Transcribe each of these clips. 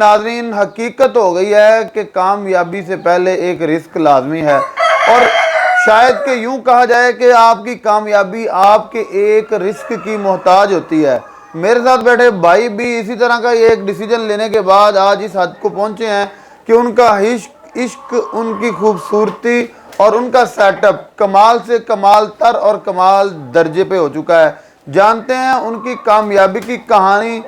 नाज़रीन, हकीकत हो गई है कि कामयाबी से पहले एक रिस्क लाजमी है और शायद कि यूं कहा जाए कि आपकी कामयाबी आपके एक रिस्क की मोहताज होती है। मेरे साथ बैठे भाई भी इसी तरह का एक डिसीजन लेने के बाद आज इस हद को पहुंचे हैं कि उनका इश्क, उनकी खूबसूरती और उनका सेटअप कमाल से कमाल तर और कमाल दर्जे पे हो चुका है। जानते हैं उनकी कामयाबी की कहानी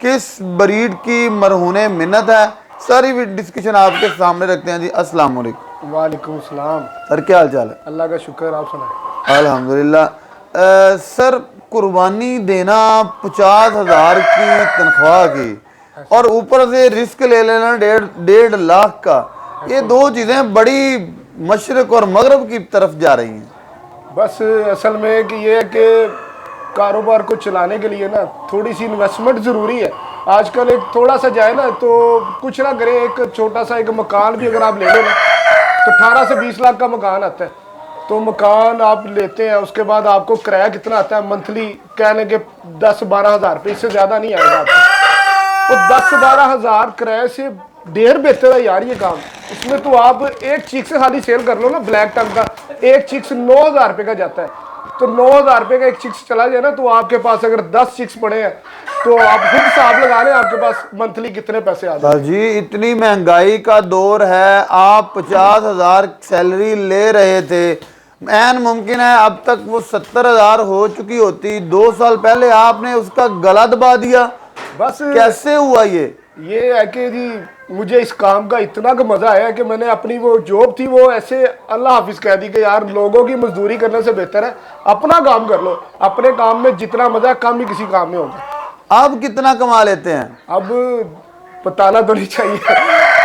किस ब्रीड की मरहूने मिन्नत है। सारी डिस्कशन आपके सामने रखते हैं जी। अस्सलाम वालेकुम। वालेकुम सलाम। सर क्या हाल चाल है? अल्लाह का शुक्र, आप सुनाएं। अल्हम्दुलिल्लाह। सर, कुर्बानी देना 50,000 की तनख्वाह की और ऊपर से रिस्क ले लेना 1.5 लाख का, ये दो चीज़ें बड़ी मशरक और मगरब की तरफ जा रही हैं। बस असल में कि ये है कि कारोबार को चलाने के लिए ना थोड़ी सी इन्वेस्टमेंट ज़रूरी है। आजकल एक थोड़ा सा जाए ना तो कुछ ना करें, एक छोटा सा एक मकान भी अगर आप ले लें तो 18 से 20 लाख का मकान आता है। तो मकान आप लेते हैं, उसके बाद आपको किराया कितना आता है मंथली, कह लें कि 10-12 हज़ार रुपये, इससे ज़्यादा नहीं आएगा आपको। तो 10-12 हज़ार किराए से ढेर बेहतर है यार ये काम। इसमें तो आप एक चीक से खाली सेल कर लो ना, ब्लैक टंग का एक चिक्स 9,000 रुपये का जाता है। तो 9,000 रुपये का एक चिक्स चला जाए ना, तो आपके पास अगर 10 चिक्स पड़े हैं तो आप खुद हिसाब लगा लें आपके पास मंथली कितने पैसे आ जाए। जी, इतनी महंगाई का दौर है, आप 50,000 सैलरी ले रहे थे, ऐन मुमकिन है अब तक वो 70,000 हो चुकी होती। 2 साल पहले आपने उसका गला दबा दिया। बस कैसे हुआ ये है कि जी मुझे इस काम का इतना का मज़ा आया कि मैंने अपनी वो जॉब थी वो ऐसे अल्लाह हाफिज़ कह दी कि यार लोगों की मजदूरी करने से बेहतर है अपना काम कर लो। अपने काम में जितना मज़ा है कम ही किसी काम में होगा। आप कितना कमा लेते हैं? अब बताना तो नहीं चाहिए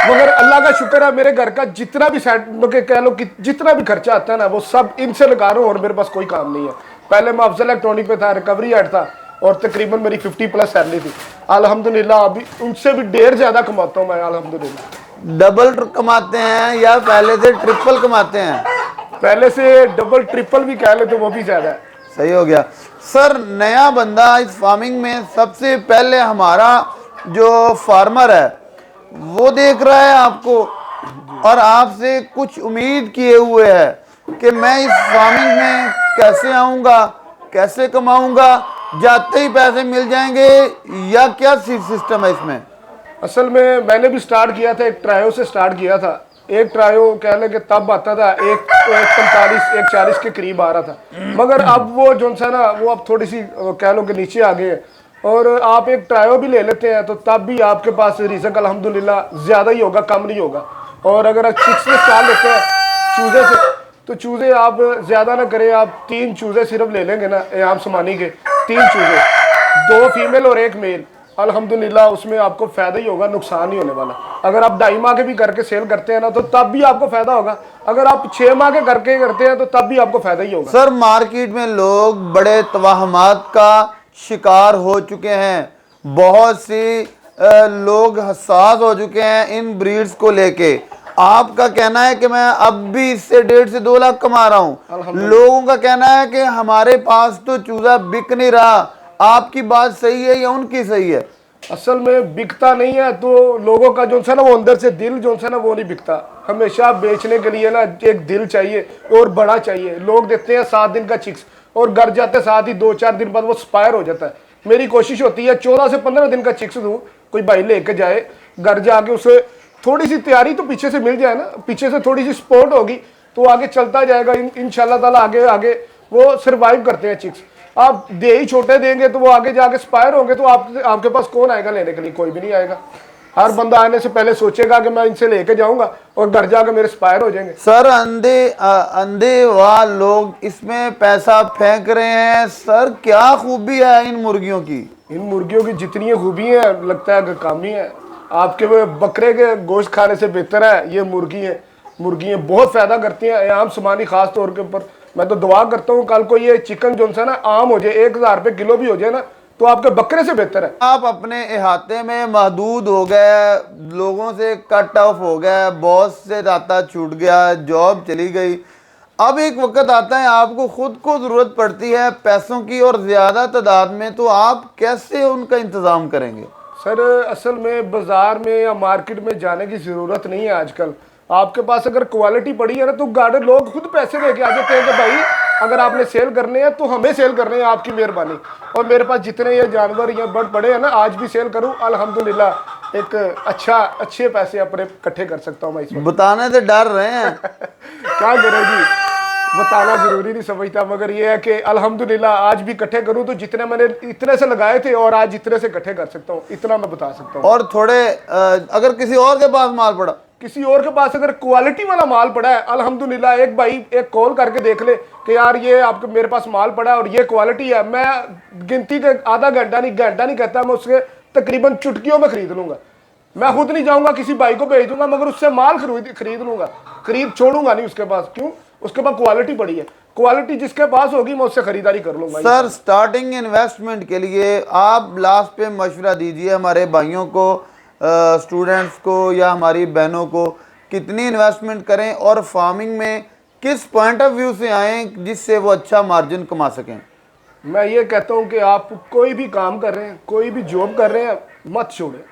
मगर अल्लाह का शुक्र है, मेरे घर का जितना भी सेट कह लो कि जितना भी खर्चा आता है ना वो सब इनसे लगा रहा हूँ और मेरे पास कोई काम नहीं है। पहले मैं अफजल इलेक्ट्रॉनिक पे था, रिकवरी हेड था और तकरीबन मेरी 50+ सैलरी थी। अल्हम्दुलिल्लाह अभी उनसे भी ढेर ज़्यादा कमाता हूँ मैं अल्हम्दुलिल्लाह। डबल कमाते हैं या पहले से ट्रिपल कमाते हैं? पहले से डबल ट्रिपल भी कह ले तो वो भी ज़्यादा है। सही हो गया। सर, नया बंदा इस फार्मिंग में सबसे पहले हमारा जो फार्मर है वो देख रहा है आपको और आपसे कुछ उम्मीद किए हुए है कि मैं इस फार्मिंग में कैसे आऊँगा, कैसे कमाऊँगा, जाते ही पैसे मिल जाएंगे या क्या सिस्टम है इसमें? असल में मैंने भी स्टार्ट किया था, एक ट्रायो से स्टार्ट किया था। एक ट्रायो कह लें कि तब आता था एक 45 एक 40 के करीब आ रहा था, मगर अब वो जो सा ना वो अब थोड़ी सी कह लो कि नीचे आ गए हैं। और आप एक ट्रायो भी ले लेते हैं तो तब भी आपके पास रिज़्क अल्हम्दुलिल्लाह ज़्यादा ही होगा, कम नहीं होगा। और अगर आप चिक्स में स्टार्ट लेते हैं चूज़े से तो चूज़े आप ज़्यादा ना करें, आप 3 चूज़े सिर्फ ले लेंगे ना एयाम समानी के, 3 चूज़े, 2 फीमेल और 1 मेल, अल्हम्दुलिल्लाह उसमें आपको फ़ायदा ही होगा, नुकसान नहीं होने वाला। अगर आप 2.5 माह के भी करके सेल करते हैं ना तो तब भी आपको फ़ायदा होगा। अगर आप 6 माह के करके करते हैं तो तब भी आपको फ़ायदा ही होगा। सर, मार्केट में लोग बड़े तवाहमात का शिकार हो चुके हैं। बहुत सी लोग हसास हो चुके हैं इन ब्रीड्स को लेके। आपका कहना है कि मैं अब भी इससे 1.5 से 2 लाख कमा रहा हूँ। लोगों का कहना है कि हमारे पास तो चूजा बिक नहीं रहा। आपकी बात सही है या उनकी सही है? असल में बिकता नहीं है तो लोगों का जो सा ना वो अंदर से दिल जो सा ना वो नहीं बिकता। हमेशा बेचने के लिए ना एक दिल चाहिए और बड़ा चाहिए। लोग देते हैं 7 दिन का चिक्स और घर जाते साथ ही 2-4 दिन बाद वो एक्सपायर हो जाता है। मेरी कोशिश होती है 14 से 15 दिन का चिक्स दूँ, कोई भाई लेके जाए, घर जाके उसे थोड़ी सी तैयारी तो पीछे से मिल जाए ना, पीछे से थोड़ी सी सपोर्ट होगी तो आगे चलता जाएगा इंशाल्लाह ताला। आगे आगे वो सर्वाइव करते हैं चिक्स। आप दे ही छोटे देंगे तो वो आगे जाके एक्सपायर होंगे तो आपके पास कौन आएगा लेने के लिए? कोई भी नहीं आएगा। हर बंदा आने से पहले सोचेगा कि मैं इनसे लेके जाऊंगा और घर जाकर मेरे एक्सपायर हो जाएंगे। सर, अंधे वाह लोग इसमें पैसा फेंक रहे हैं। सर, क्या खूबी है इन मुर्गियों की? इन मुर्गियों की जितनी खूबी है लगता है कि कम ही है। आपके वो बकरे के गोश्त खाने से बेहतर है ये मुर्गियाँ बहुत फ़ायदा करती हैं। आम समानी ख़ास तौर के ऊपर मैं तो दुआ करता हूँ कल को ये चिकन जो सा ना आम हो जाए, 1,000 रुपये किलो भी हो जाए ना तो आपके बकरे से बेहतर है। आप अपने इहाते में महदूद हो गए, लोगों से कट ऑफ हो गए, बॉस से रास्ता छूट गया, जॉब चली गई। अब एक वक्त आता है आपको खुद को ज़रूरत पड़ती है पैसों की और ज़्यादा तादाद में, तो आप कैसे उनका इंतज़ाम करेंगे? सर असल में बाजार में या मार्केट में जाने की जरूरत नहीं है आजकल। आपके पास अगर क्वालिटी पड़ी है ना तो गार्डन लोग खुद पैसे लेके आ जाते हैं कि भाई अगर आपने सेल करने हैं तो हमें सेल करने हैं, आपकी मेहरबानी। और मेरे पास जितने ये जानवर ये बर्ड पड़े हैं ना, आज भी सेल करूं अल्हम्दुलिल्लाह एक अच्छे पैसे अपने इकट्ठे कर सकता हूं मैं इसमें। बताने से डर रहे हैं। क्या करें जी, बताना जरूरी नहीं समझता, मगर ये है कि अल्हम्दुलिल्लाह आज भी इकट्ठे करूं तो जितने मैंने इतने से लगाए थे और आज इतने से इकट्ठे कर सकता हूं, इतना मैं बता सकता हूं। और थोड़े अगर किसी और के पास माल पड़ा, किसी और के पास अगर क्वालिटी वाला माल पड़ा है, अल्हम्दुलिल्लाह एक भाई एक कॉल करके देख ले कि यार ये आपके मेरे पास माल पड़ा है और ये क्वालिटी है, मैं गिनती के आधा घंटा नहीं कहता, मैं उसके तकरीबन चुटकियों में खरीद लूंगा। मैं खुद नहीं जाऊंगा, किसी भाई को भेज दूंगा, मगर उससे माल खरीद लूंगा, खरीद छोड़ूंगा नहीं उसके पास। क्यों? उसके पास क्वालिटी पड़ी है। क्वालिटी जिसके पास होगी मैं उससे खरीदारी कर लूंगा। सर स्टार्टिंग इन्वेस्टमेंट के लिए आप लास्ट पे मशवरा दीजिए हमारे भाइयों को, स्टूडेंट्स को या हमारी बहनों को, कितनी इन्वेस्टमेंट करें और फार्मिंग में किस पॉइंट ऑफ व्यू से आएँ जिससे वो अच्छा मार्जिन कमा सकें? मैं ये कहता हूँ कि आप कोई भी काम कर रहे हैं, कोई भी जॉब कर रहे हैं, मत छोड़ें।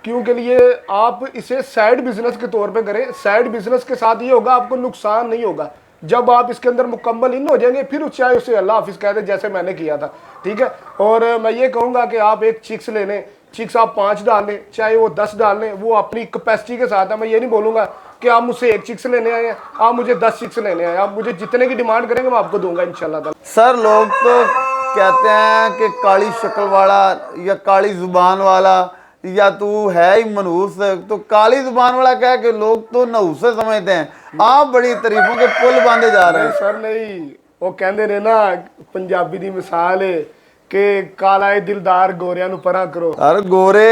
क्यों के लिए आप इसे साइड बिजनेस के तौर पे करें। साइड बिजनेस के साथ ये होगा, आपको नुकसान नहीं होगा। जब आप इसके अंदर मुकम्मल इन हो जाएंगे फिर चाहे उसे अल्लाह हाफिज कह दे, जैसे मैंने किया था। ठीक है। और मैं ये कहूँगा कि आप एक चिक्स ले लें, चिक्स आप 5 डाल लें, चाहे वो 10 डाल लें, वो अपनी कैपेसिटी के साथ है। मैं ये नहीं बोलूँगा कि आप मुझसे 1 चिक्स लेने आए हैं, आप मुझे 10 चिक्स लेने आए, आप मुझे जितने की डिमांड करेंगे मैं आपको दूंगा इंशाल्लाह। सर लोग तो कहते हैं कि काली शक्ल वाला या काली जुबान वाला या तू है ही मनहूस, तो काली जुबान वाला कह के लोग तो नहूस से समझते हैं। आप बड़ी तारीफों के पुल बांधे जा रहे हैं। सर नहीं, वो कहते ने ना पंजाबी दी मिसाल है कि काला दिलदार गोरिया नु परा करो। अरे गोरे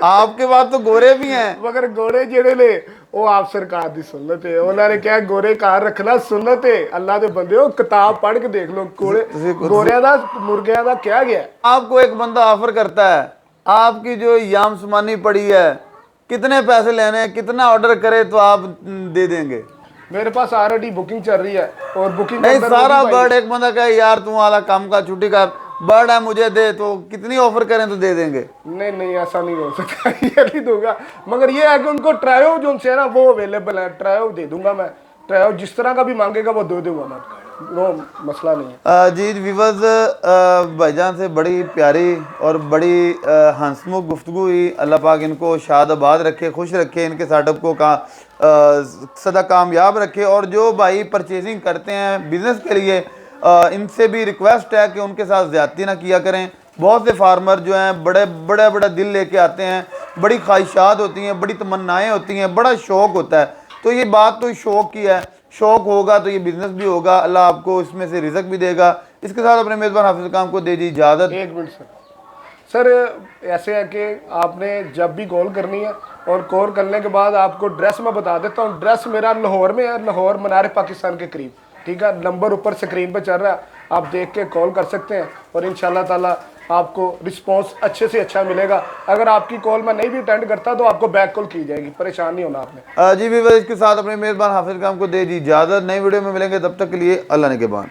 आपके बाद तो गोरे भी हैं, मगर गोरे जेड़े ने वो आप सरकार दी सुन्नत है। उन्होंने क्या गोरे कार रखना सुन्नत है। अल्लाह दे बंदे हो किताब पढ़ के देख लो, गोरिया दा मुर्गिया दा क्या गया। आपको एक बंदा ऑफर करता है, आपकी जो याम समानी पड़ी है, कितने पैसे लेने हैं, कितना ऑर्डर करे तो आप दे देंगे? मेरे पास ऑलरेडी बुकिंग चल रही है और बुकिंग नहीं सारा बर्ड, एक बंदा कहे यार तू वाला काम का छुट्टी कर, बर्ड है मुझे दे, तो कितनी ऑफर करें तो दे देंगे? नहीं ऐसा नहीं हो सकता। ये नहीं दूंगा, मगर ये है कि उनको ट्रायो जो उनसे है ना वो अवेलेबल है, ट्रायो दे दूंगा मैं। ट्रायो जिस तरह का भी मांगेगा वो दे दूंगा मैं, वो मसला नहीं है। जी व्यूअर्स, भाईजान से बड़ी प्यारी और बड़ी हंसमुख गुफ्तगू हुई। अल्लाह पाक इनको शाद आबाद रखे, खुश रखे, इनके स्टार्टअप को सदा कामयाब रखे। और जो भाई परचेजिंग करते हैं बिज़नेस के लिए, इनसे भी रिक्वेस्ट है कि उनके साथ ज़्यादती ना किया करें। बहुत से फार्मर जो हैं बड़ा दिल लेके आते हैं, बड़ी ख्वाहिशात होती हैं, बड़ी तमन्नाएँ होती हैं, बड़ा शौक़ होता है। तो ये बात तो शौक़ की है, शौक़ होगा तो ये बिज़नेस भी होगा, अल्लाह आपको इसमें से रिज़्क भी देगा। इसके साथ अपने मेज़बान हाफिज़ काम को दे दी इजाज़त। 1 मिनट सर ऐसे है कि आपने जब भी कॉल करनी है और कॉल करने के बाद आपको ड्रेस मैं बता देता हूँ। ड्रेस मेरा लाहौर में है, लाहौर मनार पाकिस्तान के करीब। ठीक है, नंबर ऊपर स्क्रीन पर चल रहा है, आप देख के कॉल कर सकते हैं और इंशाल्लाह ताला आपको रिस्पांस अच्छे से अच्छा मिलेगा। अगर आपकी कॉल मैं नहीं भी अटेंड करता तो आपको बैक कॉल की जाएगी, परेशान नहीं होना आपने। जी भी इसके साथ अपने मेज़बान हाफिज़ काम को दे दी इजाज़त। नई वीडियो में मिलेंगे, तब तक के लिए अल्लाह ने के बान।